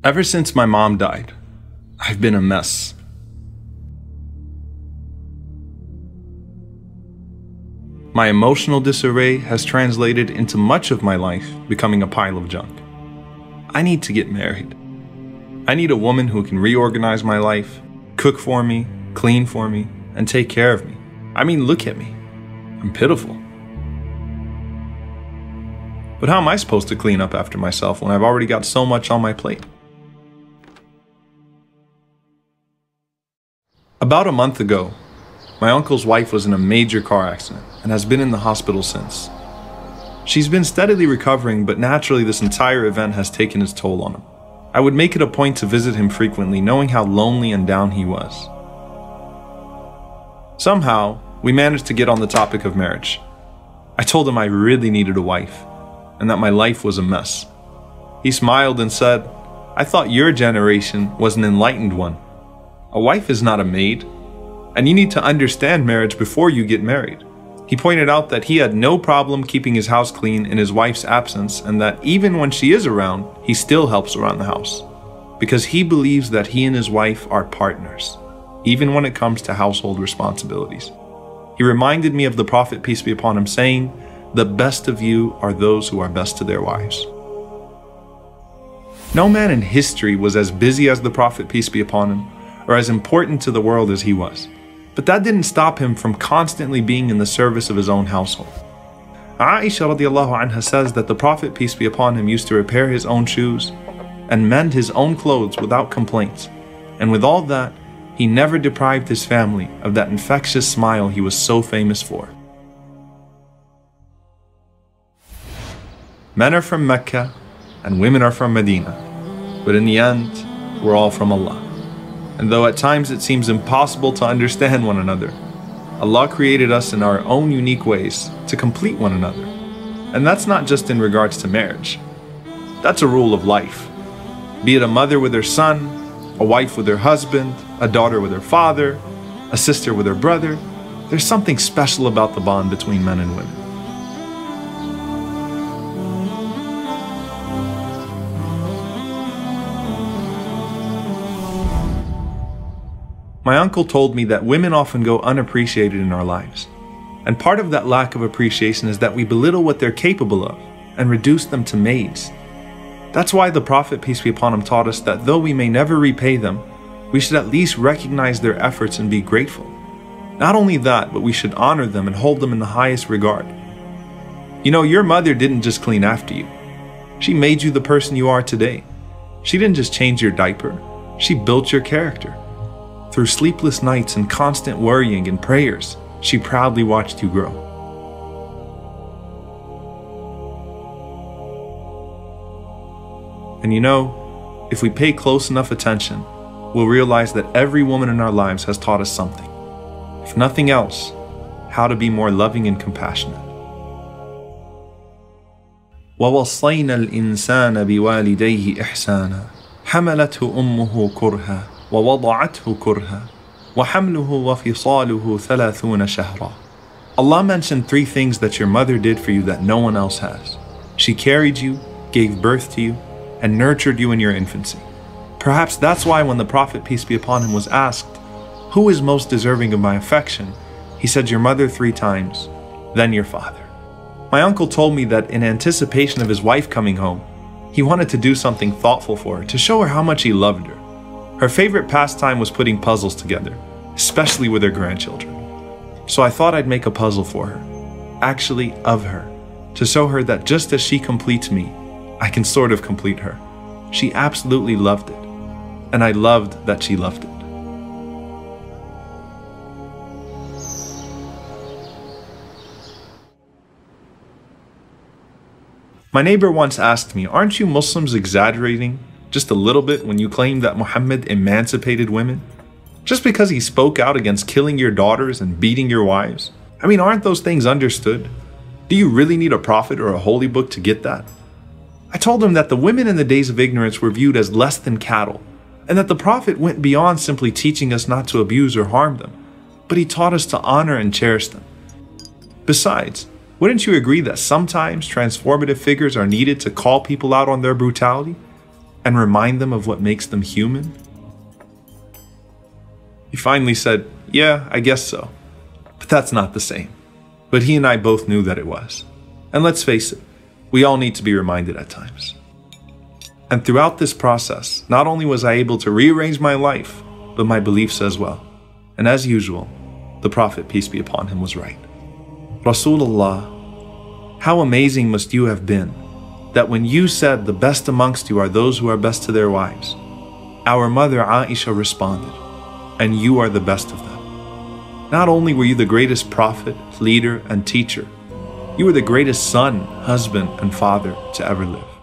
Ever since my mom died, I've been a mess. My emotional disarray has translated into much of my life becoming a pile of junk. I need to get married. I need a woman who can reorganize my life, cook for me, clean for me, and take care of me. I mean, look at me. I'm pitiful. But how am I supposed to clean up after myself when I've already got so much on my plate? About a month ago, my uncle's wife was in a major car accident and has been in the hospital since. She's been steadily recovering, but naturally this entire event has taken its toll on him. I would make it a point to visit him frequently, knowing how lonely and down he was. Somehow, we managed to get on the topic of marriage. I told him I really needed a wife, and that my life was a mess. He smiled and said, "I thought your generation was an enlightened one. A wife is not a maid, and you need to understand marriage before you get married." He pointed out that he had no problem keeping his house clean in his wife's absence, and that even when she is around, he still helps around the house, because he believes that he and his wife are partners, even when it comes to household responsibilities. He reminded me of the Prophet, peace be upon him, saying, "The best of you are those who are best to their wives." No man in history was as busy as the Prophet, peace be upon him, or as important to the world as he was. But that didn't stop him from constantly being in the service of his own household. Aisha radiallahu anha says that the Prophet, peace be upon him, used to repair his own shoes and mend his own clothes without complaints. And with all that, he never deprived his family of that infectious smile he was so famous for. Men are from Mecca and women are from Medina, but in the end, we're all from Allah. And though at times it seems impossible to understand one another, Allah created us in our own unique ways to complete one another. And that's not just in regards to marriage. That's a rule of life. Be it a mother with her son, a wife with her husband, a daughter with her father, a sister with her brother, there's something special about the bond between men and women. My uncle told me that women often go unappreciated in our lives. And part of that lack of appreciation is that we belittle what they're capable of and reduce them to maids. That's why the Prophet, peace be upon him, taught us that though we may never repay them, we should at least recognize their efforts and be grateful. Not only that, but we should honor them and hold them in the highest regard. You know, your mother didn't just clean after you. She made you the person you are today. She didn't just change your diaper. She built your character. Through sleepless nights and constant worrying and prayers, she proudly watched you grow. And you know, if we pay close enough attention, we'll realize that every woman in our lives has taught us something. If nothing else, how to be more loving and compassionate. وَوَصَّيْنَا الْإِنسَانَ بِوَالِدَيْهِ إِحْسَانًا حَمَلَتْهُ أُمُّهُ كُرْهًا وَوَضَعَتْهُ كُرْهًا وَحَمْلُهُ وَفِصَالُهُ 30 شهرًا. Allah mentioned 3 things that your mother did for you that no one else has. She carried you, gave birth to you, and nurtured you in your infancy. Perhaps that's why when the Prophet, peace be upon him, was asked, "Who is most deserving of my affection?" he said, "Your mother 3 times, then your father." My uncle told me that in anticipation of his wife coming home, he wanted to do something thoughtful for her to show her how much he loved her. Her favorite pastime was putting puzzles together, especially with her grandchildren. So I thought I'd make a puzzle for her, actually of her, to show her that just as she completes me, I can sort of complete her. She absolutely loved it, and I loved that she loved it. My neighbor once asked me, "Aren't you Muslims exaggerating just a little bit when you claim that Muhammad emancipated women? Just because he spoke out against killing your daughters and beating your wives? I mean, aren't those things understood? Do you really need a prophet or a holy book to get that?" I told him that the women in the days of ignorance were viewed as less than cattle, and that the Prophet went beyond simply teaching us not to abuse or harm them, but he taught us to honor and cherish them. Besides, wouldn't you agree that sometimes transformative figures are needed to call people out on their brutality? and remind them of what makes them human? He finally said, "Yeah, I guess so. But that's not the same." But he and I both knew that it was. And let's face it, we all need to be reminded at times. And throughout this process, not only was I able to rearrange my life, but my beliefs as well. And as usual, the Prophet, peace be upon him, was right. Rasulullah, how amazing must you have been that when you said the best amongst you are those who are best to their wives, our mother Aisha responded, and you are the best of them. Not only were you the greatest prophet, leader, and teacher, you were the greatest son, husband, and father to ever live.